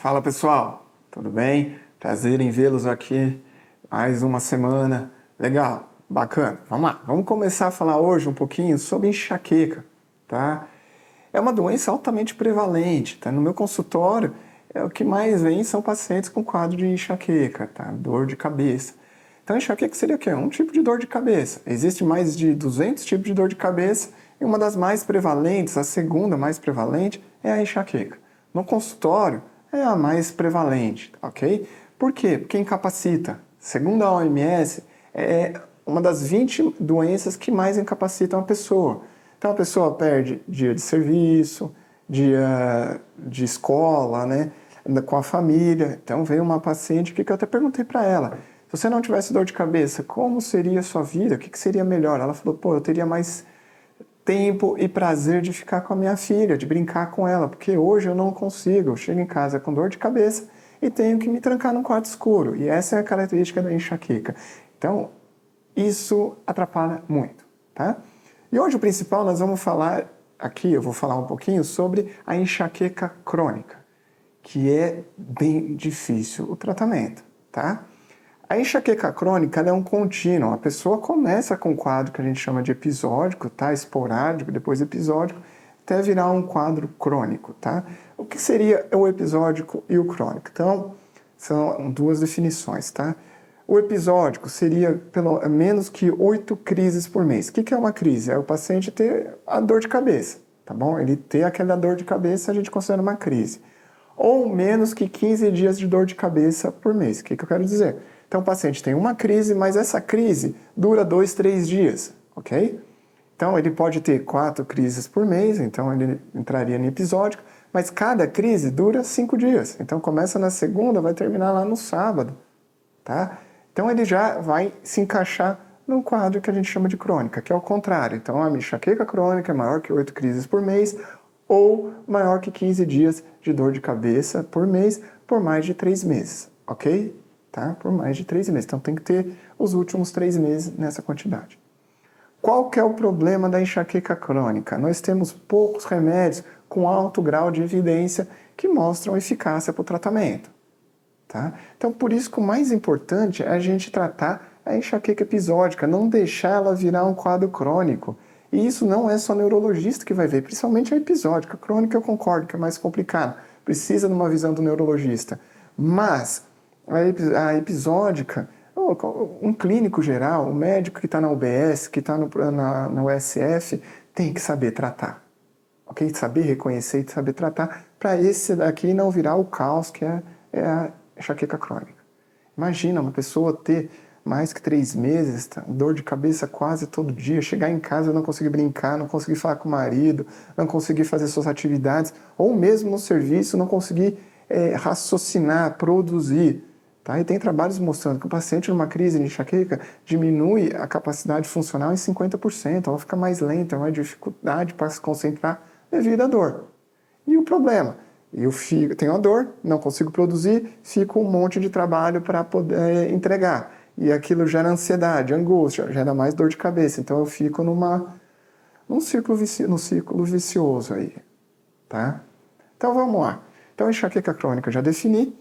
Fala pessoal, tudo bem? Prazer em vê-los aqui mais uma semana. Legal, bacana. Vamos lá, vamos começar a falar hoje um pouquinho sobre enxaqueca, tá? É uma doença altamente prevalente, tá? No meu consultório, o que mais vem são pacientes com quadro de enxaqueca, tá? Dor de cabeça. Então, enxaqueca seria o quê? Um tipo de dor de cabeça. Existe mais de 200 tipos de dor de cabeça e uma das mais prevalentes, a segunda mais prevalente, é a enxaqueca. No consultório, é a mais prevalente, ok? Por quê? Porque incapacita. Segundo a OMS, é uma das 20 doenças que mais incapacitam a pessoa. Então a pessoa perde dia de serviço, dia de escola, né? Com a família. Então veio uma paciente que eu até perguntei para ela, se você não tivesse dor de cabeça, como seria a sua vida? O que seria melhor? Ela falou, pô, eu teria mais tempo e prazer de ficar com a minha filha, de brincar com ela, porque hoje eu não consigo. Eu chego em casa com dor de cabeça e tenho que me trancar num quarto escuro. E essa é a característica da enxaqueca. Então, isso atrapalha muito, tá? E hoje o principal nós vamos falar aqui, eu vou falar um pouquinho sobre a enxaqueca crônica, que é bem difícil o tratamento, tá? A enxaqueca crônica é um contínuo. A pessoa começa com um quadro que a gente chama de episódico, tá? Esporádico, depois episódico, até virar um quadro crônico, tá? O que seria o episódico e o crônico? Então, são duas definições, tá? O episódico seria pelo menos que 8 crises por mês. O que é uma crise? É o paciente ter a dor de cabeça, tá bom? Ele ter aquela dor de cabeça, a gente considera uma crise. Ou menos que 15 dias de dor de cabeça por mês. O que eu quero dizer? Então, o paciente tem uma crise, mas essa crise dura 2, 3 dias, ok? Então, ele pode ter 4 crises por mês, então ele entraria no episódico, mas cada crise dura 5 dias. Então, começa na segunda, vai terminar lá no sábado, tá? Então, ele já vai se encaixar num quadro que a gente chama de crônica, que é o contrário. Então, a enxaqueca crônica é maior que 8 crises por mês ou maior que 15 dias de dor de cabeça por mês por mais de 3 meses, ok? Tá? Por mais de 3 meses. Então tem que ter os últimos 3 meses nessa quantidade. Qual que é o problema da enxaqueca crônica? Nós temos poucos remédios com alto grau de evidência que mostram eficácia para o tratamento. Tá? Então por isso que o mais importante é a gente tratar a enxaqueca episódica, não deixar ela virar um quadro crônico. E isso não é só neurologista que vai ver, principalmente a episódica. A crônica eu concordo que é mais complicado, precisa de uma visão do neurologista. Mas a episódica, um clínico geral, um médico que está na UBS, que está na USF, tem que saber tratar. Ok? Saber reconhecer e saber tratar para esse daqui não virar o caos que é a enxaqueca crônica. Imagina uma pessoa ter mais que 3 meses, dor de cabeça quase todo dia, chegar em casa e não conseguir brincar, não conseguir falar com o marido, não conseguir fazer suas atividades, ou mesmo no serviço não conseguir raciocinar, produzir. Tá? E tem trabalhos mostrando que o paciente numa crise de enxaqueca diminui a capacidade funcional em 50%, ela fica mais lenta, mais dificuldade para se concentrar devido à dor. E o problema? Eu tenho a dor, não consigo produzir, fico um monte de trabalho para poder entregar. E aquilo gera ansiedade, angústia, gera mais dor de cabeça. Então eu fico num ciclo vicioso aí. Tá? Então vamos lá. Então enxaqueca crônica já defini.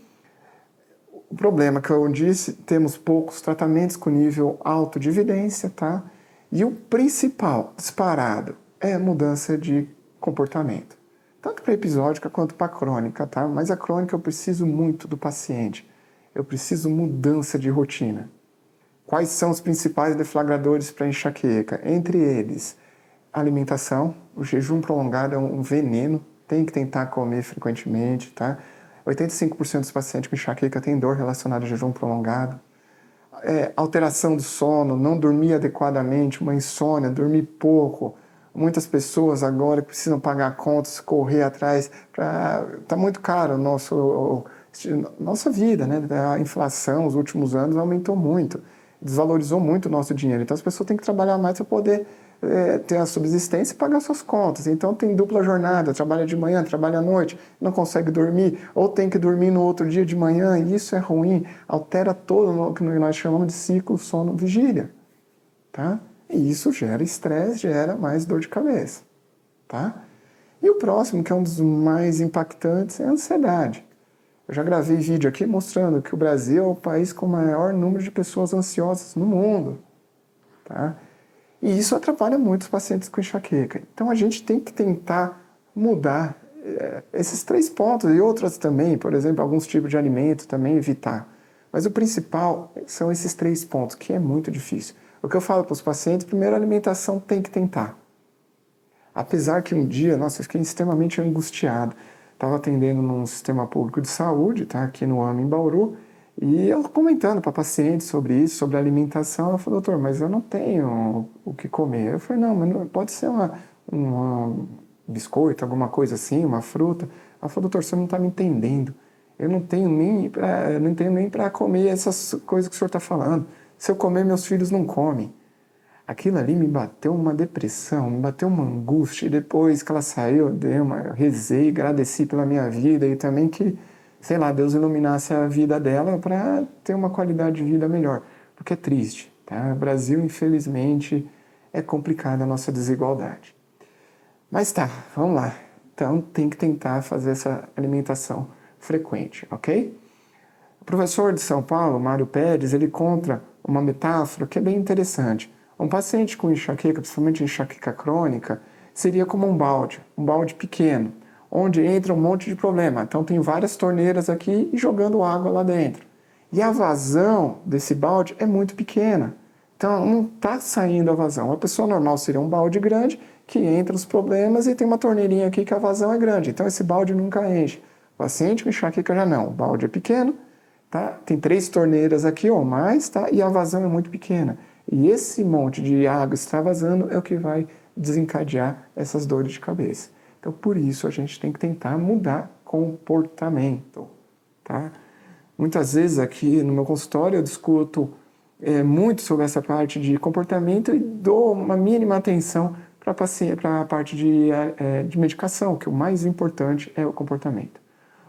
O problema que eu disse, temos poucos tratamentos com nível alto de evidência, tá? E o principal, disparado, é a mudança de comportamento. Tanto para episódica quanto para crônica, tá? Mas a crônica eu preciso muito do paciente. Eu preciso mudança de rotina. Quais são os principais deflagradores para enxaqueca? Entre eles, alimentação. O jejum prolongado é um veneno. Tem que tentar comer frequentemente, tá? 85% dos pacientes com enxaqueca têm dor relacionada ao jejum prolongado. Alteração do sono, não dormir adequadamente, uma insônia, dormir pouco. Muitas pessoas agora precisam pagar contas, correr atrás. Tá muito caro nossa vida, né? A inflação, os últimos anos, aumentou muito. Desvalorizou muito o nosso dinheiro. Então as pessoas têm que trabalhar mais para poder ter a subsistência e pagar suas contas. Então tem dupla jornada, trabalha de manhã, trabalha à noite, não consegue dormir, ou tem que dormir no outro dia de manhã, e isso é ruim, altera todo o que nós chamamos de ciclo sono-vigília. Tá? E isso gera estresse, gera mais dor de cabeça. Tá? E o próximo, que é um dos mais impactantes, é a ansiedade. Eu já gravei vídeo aqui mostrando que o Brasil é o país com o maior número de pessoas ansiosas no mundo, tá? E isso atrapalha muito os pacientes com enxaqueca. Então a gente tem que tentar mudar esses 3 pontos e outras também, por exemplo, alguns tipos de alimento também evitar. Mas o principal são esses 3 pontos, que é muito difícil. O que eu falo para os pacientes, primeiro a alimentação tem que tentar. Apesar que um dia, nossa, eu fiquei extremamente angustiado. Estava atendendo num sistema público de saúde, tá, aqui no AMA, em Bauru, e eu comentando para pacientes sobre isso, sobre alimentação, ela falou, doutor, mas eu não tenho o que comer. Eu falei, não, mas não, pode ser um biscoito, alguma coisa assim, uma fruta. Ela falou, doutor, você não está me entendendo. Eu não tenho nem para comer essas coisas que o senhor está falando. Se eu comer, meus filhos não comem. Aquilo ali me bateu uma depressão, me bateu uma angústia. E depois que ela saiu, eu rezei, agradeci pela minha vida e também que, sei lá, Deus iluminasse a vida dela para ter uma qualidade de vida melhor. Porque é triste, tá? O Brasil, infelizmente, é complicada a nossa desigualdade. Mas tá, vamos lá. Então tem que tentar fazer essa alimentação frequente, ok? O professor de São Paulo, Mário Pérez, ele conta uma metáfora que é bem interessante. Um paciente com enxaqueca, principalmente enxaqueca crônica, seria como um balde pequeno, onde entra um monte de problema. Então tem várias torneiras aqui e jogando água lá dentro. E a vazão desse balde é muito pequena. Então não está saindo a vazão. A pessoa normal seria um balde grande que entra os problemas e tem uma torneirinha aqui que a vazão é grande. Então esse balde nunca enche. O paciente com enxaqueca já não. O balde é pequeno, tá? Tem 3 torneiras aqui ou mais, tá? E a vazão é muito pequena. E esse monte de água extravasando é o que vai desencadear essas dores de cabeça. Então, por isso, a gente tem que tentar mudar comportamento, tá? Muitas vezes aqui no meu consultório eu discuto muito sobre essa parte de comportamento e dou uma mínima atenção para a parte de medicação, que o mais importante é o comportamento.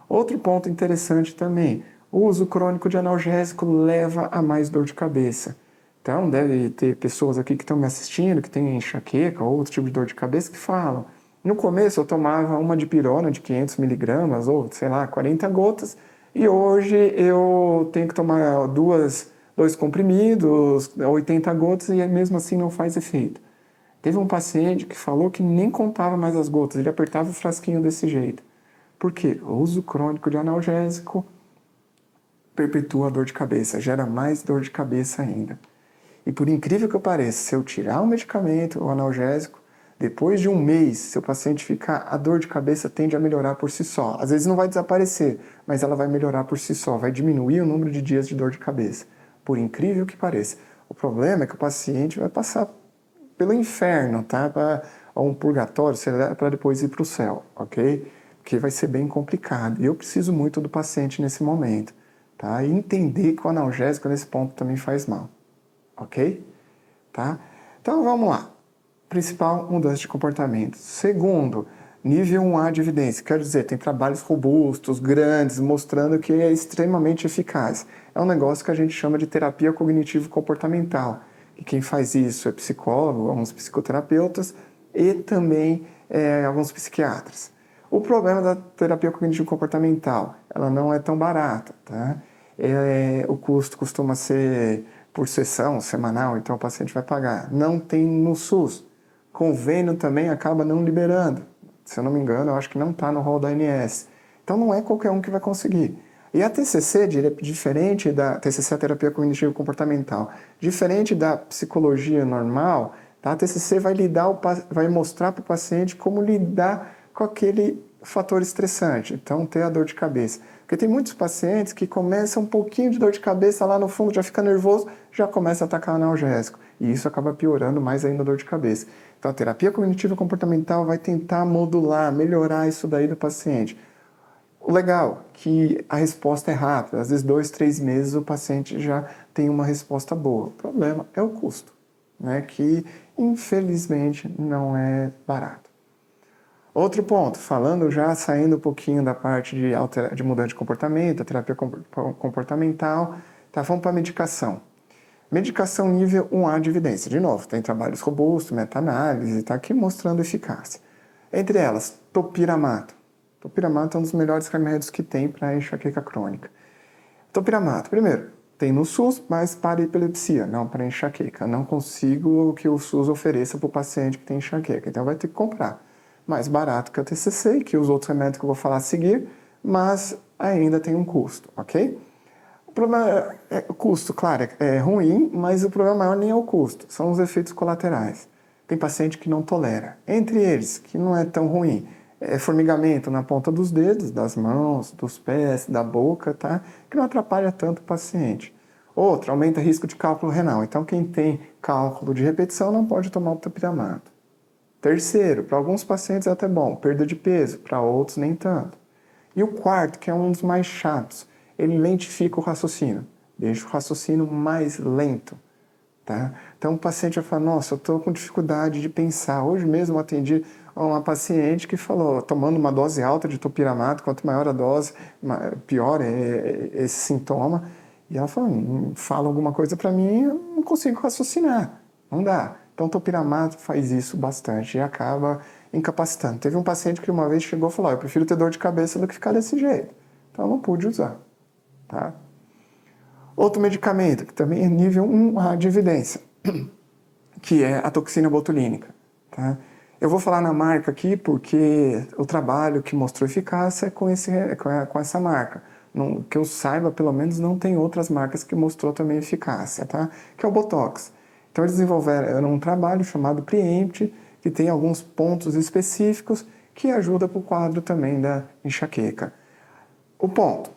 Outro ponto interessante também, o uso crônico de analgésico leva a mais dor de cabeça. Então, deve ter pessoas aqui que estão me assistindo, que têm enxaqueca ou outro tipo de dor de cabeça, que falam, no começo eu tomava uma dipirona de 500 miligramas ou, sei lá, 40 gotas, e hoje eu tenho que tomar 2 comprimidos, 80 gotas, e mesmo assim não faz efeito. Teve um paciente que falou que nem contava mais as gotas, ele apertava o frasquinho desse jeito. Por quê? O uso crônico de analgésico perpetua a dor de cabeça, gera mais dor de cabeça ainda. E por incrível que pareça, se eu tirar o medicamento, o analgésico, depois de um mês, se o paciente ficar, a dor de cabeça tende a melhorar por si só. Às vezes não vai desaparecer, mas ela vai melhorar por si só, vai diminuir o número de dias de dor de cabeça. Por incrível que pareça. O problema é que o paciente vai passar pelo inferno, tá? Ou um purgatório, para depois ir para o céu, ok? Porque vai ser bem complicado. E eu preciso muito do paciente nesse momento, tá? E entender que o analgésico nesse ponto também faz mal, ok? Tá? Então vamos lá. Principal, mudança de comportamento. Segundo, nível 1A de evidência. Quer dizer, tem trabalhos robustos, grandes, mostrando que é extremamente eficaz. É um negócio que a gente chama de terapia cognitivo-comportamental. E quem faz isso é psicólogo, alguns psicoterapeutas e também alguns psiquiatras. O problema da terapia cognitivo-comportamental, ela não é tão barata, tá? O custo costuma ser por sessão, semanal, então o paciente vai pagar. Não tem no SUS. Convênio também acaba não liberando. Se eu não me engano, eu acho que não está no rol da ANS. Então não é qualquer um que vai conseguir. E a TCC, diferente da TCC, a terapia cognitivo-comportamental, diferente da psicologia normal, tá? A TCC vai mostrar para o paciente como lidar com aquele fator estressante, então ter a dor de cabeça. Porque tem muitos pacientes que começam um pouquinho de dor de cabeça lá no fundo, já fica nervoso, já começa a atacar o analgésico. E isso acaba piorando mais ainda a dor de cabeça. Então a terapia cognitivo-comportamental vai tentar modular, melhorar isso daí do paciente. O legal é que a resposta é rápida, às vezes 2, 3 meses o paciente já tem uma resposta boa. O problema é o custo, né, que infelizmente não é barato. Outro ponto, falando já, saindo um pouquinho da parte de mudança de comportamento, a terapia comportamental, tá, vamos para a medicação. Medicação nível 1A de evidência. De novo, tem trabalhos robustos, meta-análise, está aqui mostrando eficácia. Entre elas, topiramato. Topiramato é um dos melhores remédios que tem para enxaqueca crônica. Topiramato, primeiro, tem no SUS, mas para epilepsia, não para enxaqueca. Não consigo que o SUS ofereça para o paciente que tem enxaqueca, então vai ter que comprar. Mais barato que o TCC e que os outros remédios que eu vou falar a seguir, mas ainda tem um custo, ok? O problema o custo, claro, é ruim, mas o problema maior nem é o custo, são os efeitos colaterais. Tem paciente que não tolera. Entre eles, que não é tão ruim, é formigamento na ponta dos dedos, das mãos, dos pés, da boca, tá? Que não atrapalha tanto o paciente. Outro, aumenta o risco de cálculo renal. Então, quem tem cálculo de repetição não pode tomar o topiramato. Terceiro, para alguns pacientes é até bom, perda de peso, para outros nem tanto. E o quarto, que é um dos mais chatos, ele lentifica o raciocínio, deixa o raciocínio mais lento. Tá? Então o paciente vai falar, nossa, eu estou com dificuldade de pensar. Hoje mesmo eu atendi uma paciente que falou, tomando uma dose alta de topiramato, quanto maior a dose, pior é esse sintoma. E ela falou, fala alguma coisa para mim, eu não consigo raciocinar, não dá. Então o topiramato faz isso bastante e acaba incapacitando. Teve um paciente que uma vez chegou e falou, eu prefiro ter dor de cabeça do que ficar desse jeito. Então eu não pude usar, tá? Outro medicamento, que também é nível 1 de evidência, que é a toxina botulínica. Tá? Eu vou falar na marca aqui porque o trabalho que mostrou eficácia é com essa marca. Não, que eu saiba, pelo menos, não tem outras marcas que mostrou também eficácia, tá? Que é o Botox. Então eles desenvolveram um trabalho chamado Preempt, que tem alguns pontos específicos que ajuda para o quadro também da enxaqueca. O ponto,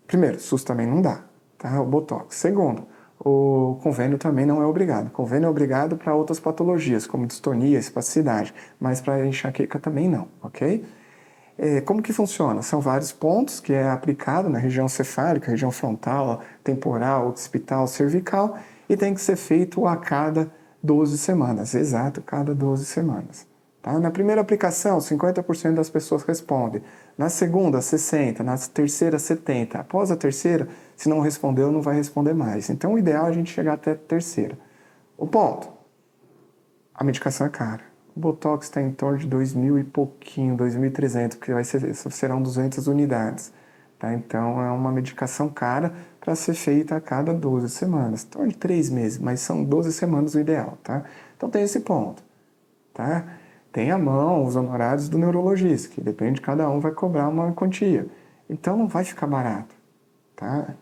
primeiro, SUS também não dá. Tá? O Botox. Segundo, o convênio também não é obrigado. O convênio é obrigado para outras patologias, como distonia, espasticidade, mas para enxaqueca também não, ok? Como que funciona? São vários pontos que é aplicado na região cefálica, região frontal, temporal, occipital, cervical, e tem que ser feito a cada 12 semanas, exato, cada 12 semanas. Tá? Na primeira aplicação, 50% das pessoas respondem. Na segunda, 60%. Na terceira, 70%. Após a terceira, se não respondeu, não vai responder mais. Então, o ideal é a gente chegar até a terceira. O ponto, a medicação é cara. O Botox está em torno de 2.000 e pouquinho, 2.300, porque serão 200 unidades. Tá? Então, é uma medicação cara para ser feita a cada 12 semanas. Em torno de 3 meses, mas são 12 semanas o ideal. Tá? Então, tem esse ponto. Tá? Tem à mão os honorários do neurologista, que depende de cada um, vai cobrar uma quantia. Então não vai ficar barato, tá?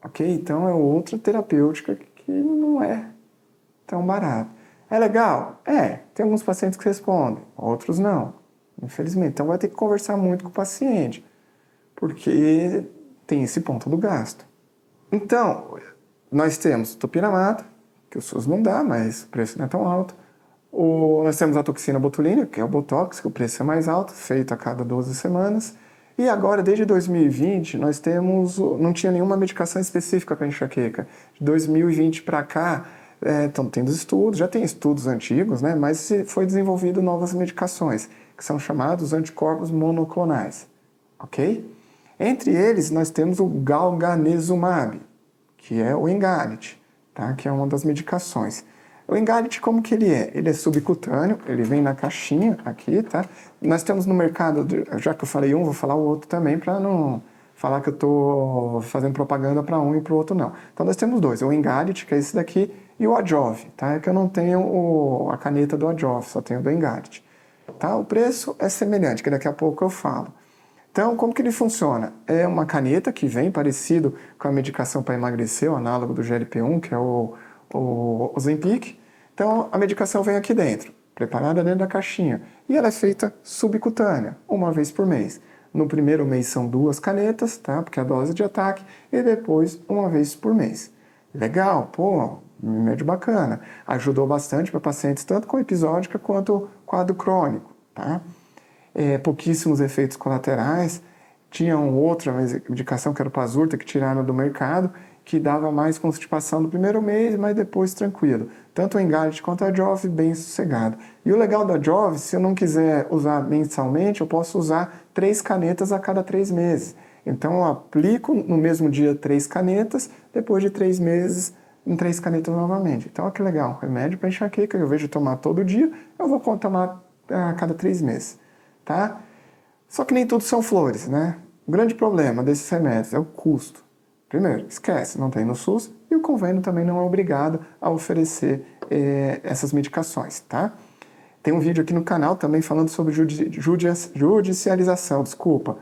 Ok? Então é outra terapêutica que não é tão barato. É legal? É. Tem alguns pacientes que respondem, outros não. Infelizmente. Então vai ter que conversar muito com o paciente, porque tem esse ponto do gasto. Então, nós temos topiramato, que o SUS não dá, mas o preço não é tão alto. Nós temos a toxina botulínica, que é o Botox, que o preço é mais alto, feito a cada 12 semanas. E agora, desde 2020, nós não tinha nenhuma medicação específica para enxaqueca. De 2020 para cá, estão tendo estudos, já tem estudos antigos, né, mas foi desenvolvido novas medicações, que são chamados anticorpos monoclonais, ok? Entre eles, nós temos o galganezumab, que é o Engalid, tá? Que é uma das medicações. O Engalid, como que ele é? Ele é subcutâneo, ele vem na caixinha aqui, tá? Nós temos no mercado, já que eu falei um, vou falar o outro também, para não falar que eu estou fazendo propaganda para um e para o outro, não. Então nós temos dois, o Engalid, que é esse daqui, e o Adjov, tá? É que eu não tenho a caneta do Adjov, só tenho do Engalid. Tá? O preço é semelhante, que daqui a pouco eu falo. Então, como que ele funciona? É uma caneta que vem parecido com a medicação para emagrecer, o análogo do GLP-1, que é o Ozempic. Então, a medicação vem aqui dentro, preparada dentro da caixinha. E ela é feita subcutânea, uma vez por mês. No primeiro mês são 2 canetas, tá? Porque é a dose de ataque. E depois, uma vez por mês. Legal, pô, remédio bacana. Ajudou bastante para pacientes tanto com episódica quanto quadro crônico, tá? Pouquíssimos efeitos colaterais. Tinha outra medicação, que era o Pazurta, que tiraram do mercado, que dava mais constipação no primeiro mês, mas depois tranquilo. Tanto o Engalid quanto a Adjov, bem sossegado. E o legal da Adjov, se eu não quiser usar mensalmente, eu posso usar 3 canetas a cada 3 meses. Então eu aplico no mesmo dia 3 canetas, depois de 3 meses, em 3 canetas novamente. Então olha que legal, remédio para enxaqueca, eu vejo tomar todo dia, eu vou tomar a cada 3 meses. Tá? Só que nem tudo são flores, né? O grande problema desses remédios é o custo. Primeiro, esquece, não tem no SUS e o convênio também não é obrigado a oferecer essas medicações, tá? Tem um vídeo aqui no canal também falando sobre judicialização, desculpa.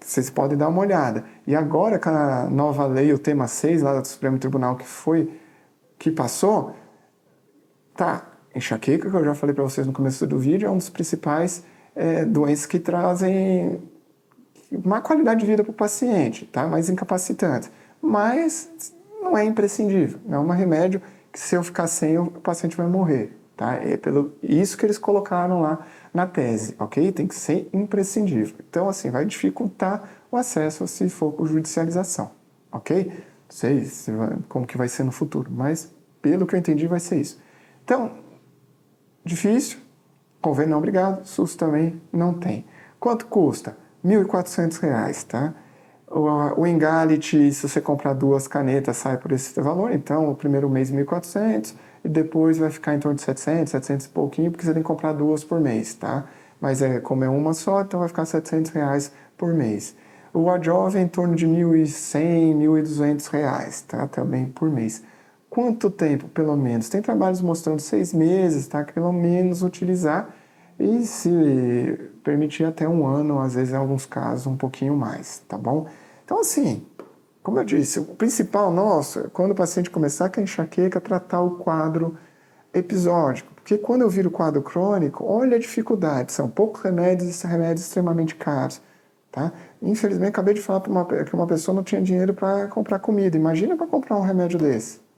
Vocês podem dar uma olhada. E agora com a nova lei, o tema 6 lá do Supremo Tribunal que passou, tá, enxaqueca, que eu já falei para vocês no começo do vídeo, é um dos principais doenças que trazem má qualidade de vida para o paciente, tá? Mais incapacitante. Mas não é imprescindível, não é um remédio que se eu ficar sem, o paciente vai morrer, tá? É pelo isso que eles colocaram lá na tese, ok? Tem que ser imprescindível. Então, assim, vai dificultar o acesso se for por judicialização, ok? Não sei como que vai ser no futuro, mas pelo que eu entendi vai ser isso. Então, difícil, convênio não obrigado, SUS também não tem. Quanto custa? R$ 1.400, tá? O Engalite, se você comprar 2 canetas, sai por esse valor. Então, o primeiro mês R$ 1.400 e depois vai ficar em torno de 700 e pouquinho, porque você tem que comprar 2 por mês, tá? Mas como é uma só, então vai ficar R$ 700 por mês. O Ajov é em torno de R$ 1.100, R$ 1.200, tá? Também por mês. Quanto tempo, pelo menos? Tem trabalhos mostrando 6 meses, tá? Que pelo menos utilizar. E se permitir até 1 ano, às vezes em alguns casos um pouquinho mais, tá bom? Então assim, como eu disse, o principal nosso é quando o paciente começar com a enxaqueca, tratar o quadro episódico. Porque quando eu viro quadro crônico, olha a dificuldade, são poucos remédios e remédios extremamente caros, tá? Infelizmente, acabei de falar que uma pessoa não tinha dinheiro para comprar comida. Imagina para comprar um remédio desse.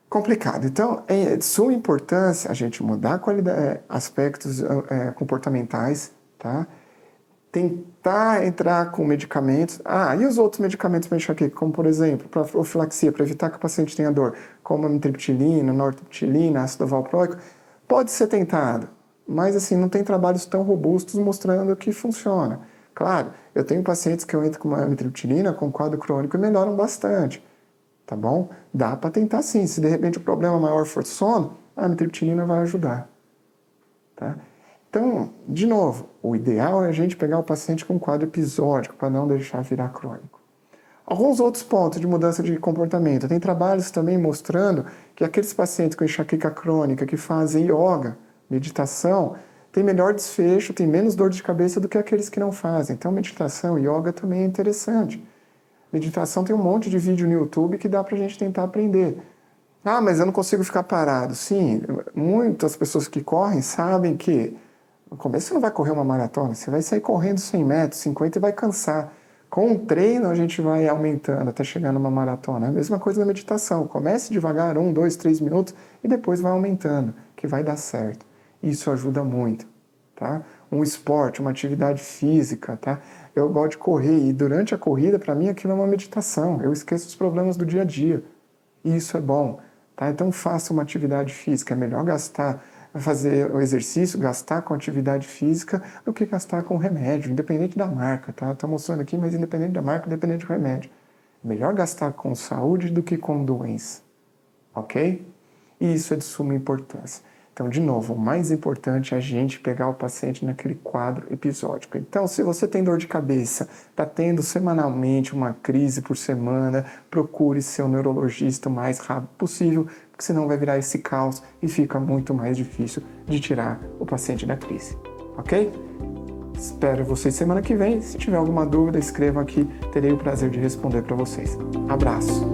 Complicado. Então, é de suma importância a gente mudar a qualidade, aspectos comportamentais, tá? Tentar entrar com medicamentos. E os outros medicamentos para enxaqueca, como por exemplo, para profilaxia, para evitar que o paciente tenha dor, como a amitriptilina, nortriptilina, ácido valproico, pode ser tentado, mas assim, não tem trabalhos tão robustos mostrando que funciona. Claro, eu tenho pacientes que eu entro com uma amitriptilina com quadro crônico e melhoram bastante. Tá bom? Dá para tentar sim. Se de repente o problema maior for sono, a amitriptilina vai ajudar. Tá? Então, de novo, o ideal é a gente pegar o paciente com quadro episódico para não deixar virar crônico. Alguns outros pontos de mudança de comportamento. Tem trabalhos também mostrando que aqueles pacientes com enxaqueca crônica que fazem yoga, meditação, tem melhor desfecho, tem menos dor de cabeça do que aqueles que não fazem. Então, meditação e yoga também é interessante. Meditação tem um monte de vídeo no YouTube que dá pra gente tentar aprender. Mas eu não consigo ficar parado. Sim, muitas pessoas que correm sabem que no começo você não vai correr uma maratona, você vai sair correndo 100 metros, 50 e vai cansar. Com o treino a gente vai aumentando até chegar numa maratona. É a mesma coisa na meditação. Comece devagar, 1, 2, 3 minutos e depois vai aumentando, que vai dar certo. Isso ajuda muito, tá? Um esporte, uma atividade física, tá? Eu gosto de correr e durante a corrida, para mim, aquilo é uma meditação. Eu esqueço os problemas do dia a dia. E isso é bom, tá? Então faça uma atividade física. É melhor fazer o exercício, gastar com atividade física, do que gastar com remédio, independente da marca, tá? Tá mostrando aqui, mas independente da marca, independente do remédio. É melhor gastar com saúde do que com doença, ok? E isso é de suma importância. Então, de novo, o mais importante é a gente pegar o paciente naquele quadro episódico. Então, se você tem dor de cabeça, está tendo semanalmente uma crise por semana, procure seu neurologista o mais rápido possível, porque senão vai virar esse caos e fica muito mais difícil de tirar o paciente da crise. Ok? Espero vocês semana que vem. Se tiver alguma dúvida, escrevam aqui, terei o prazer de responder para vocês. Abraço!